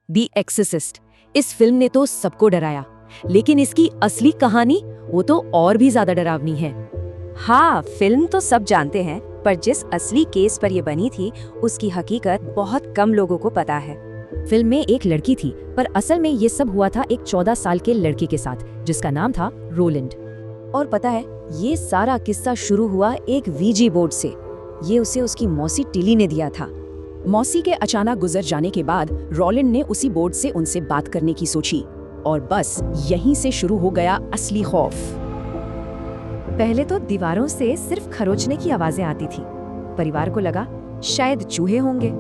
The एक्सोर्सिस्ट। इस film ने तो सबको डराया, लेकिन इसकी असली कहानी वो तो और भी ज्यादा डरावनी है। हाँ, फिल्म तो सब जानते हैं, पर जिस असली केस पर ये बनी थी उसकी हकीकत बहुत कम लोगों को पता है। फिल्म में एक लड़की थी, पर असल में ये सब हुआ था एक 14 साल के लड़के के साथ, जिसका नाम था रोलैंड। और पता है, ये सारा किस्सा शुरू हुआ एक वीजी बोर्ड से। ये उसे उसकी मौसी टिली ने दिया था। मौसी के अचानक गुजर जाने के बाद रोलैंड ने उसी बोर्ड से उनसे बात करने की सोची, और बस यहीं से शुरू हो गया असली खौफ। पहले तो दीवारों से सिर्फ खरोचने की आवाजें आती थी। परिवार को लगा शायद चूहे होंगे।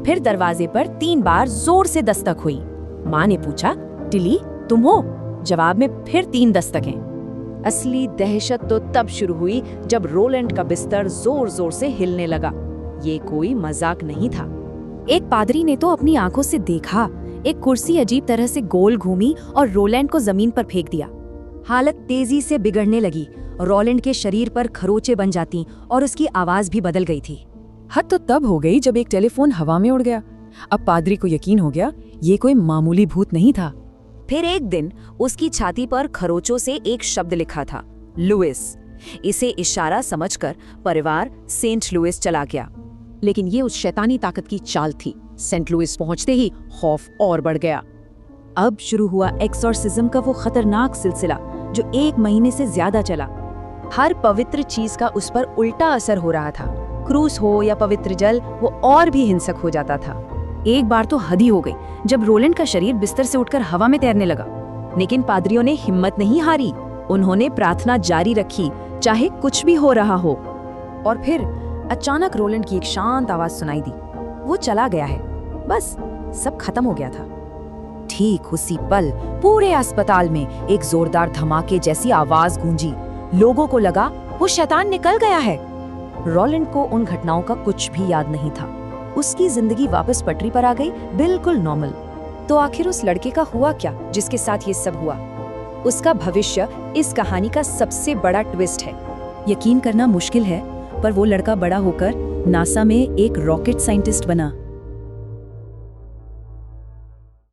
फिर दरवाजे पर 3 बार जोर से दस्तक हुई। माँ ने पूछा, टिली तुम हो? जवाब में फिर 3 दस्तकें। असली दहशत तो तब शुरू हुई जब रोलैंड का बिस्तर जोर जोर से हिलने लगा। ये कोई मजाक नहीं था। एक पादरी ने तो अपनी आंखों से देखा, एक कुर्सी अजीब तरह से गोल घूमी और रोलैंड को जमीन पर फेंक दिया। हालत तेजी से बिगड़ने लगी। रोलैंड के शरीर पर खरोचे बन जाती और उसकी आवाज भी बदल गई थी। हद तो तब हो गई जब एक टेलीफोन हवा में उड़ गया। अब पादरी को यकीन हो गया ये कोई मामूली भूत नहीं था। फिर एक दिन उसकी छाती पर खरोचों से एक शब्द लिखा था, लुइस। इसे इशारा समझकर परिवार सेंट लुइस चला गया। लेकिन ये उस शैतानी ताकत की चाल थी। सेंट लुइस पहुंचते ही खौफ और बढ़ गया। अब शुरू हुआ एक्सोर्सिज्म का वो खतरनाक सिलसिला जो 1 महीने से ज्यादा चला। हर पवित्र चीज का उस पर उल्टा असर हो रहा था। क्रूस हो या पवित्र जल, वो और भी हिंसक हो जाता था। एक बार तो हद ही हो गई जब रोलैंड का शरीर बिस्तर से उठकर हवा में तैरने लगा। लेकिन पादरियों ने हिम्मत नहीं हारी। उन्होंने प्रार्थना जारी रखी, चाहे कुछ भी हो रहा हो। और फिर अचानक रोलैंड की एक शांत आवाज सुनाई दी, वो चला गया है, बस सब खत्म हो गया था। ठीक उसी पल पूरे अस्पताल में एक जोरदार धमाके जैसी आवाज गूंजी। लोगों को लगा वो शैतान निकल गया है। रोलैंड को उन घटनाओं का कुछ भी याद नहीं था। उसकी जिंदगी वापस पटरी पर आ गई, बिल्कुल नॉर्मल। तो आखिर उस लड़के का हुआ क्या जिसके साथ ये सब हुआ? उसका भविष्य इस कहानी का सबसे बड़ा ट्विस्ट है। यकीन करना मुश्किल है, पर वो लड़का बड़ा होकर नासा में एक रॉकेट साइंटिस्ट बना।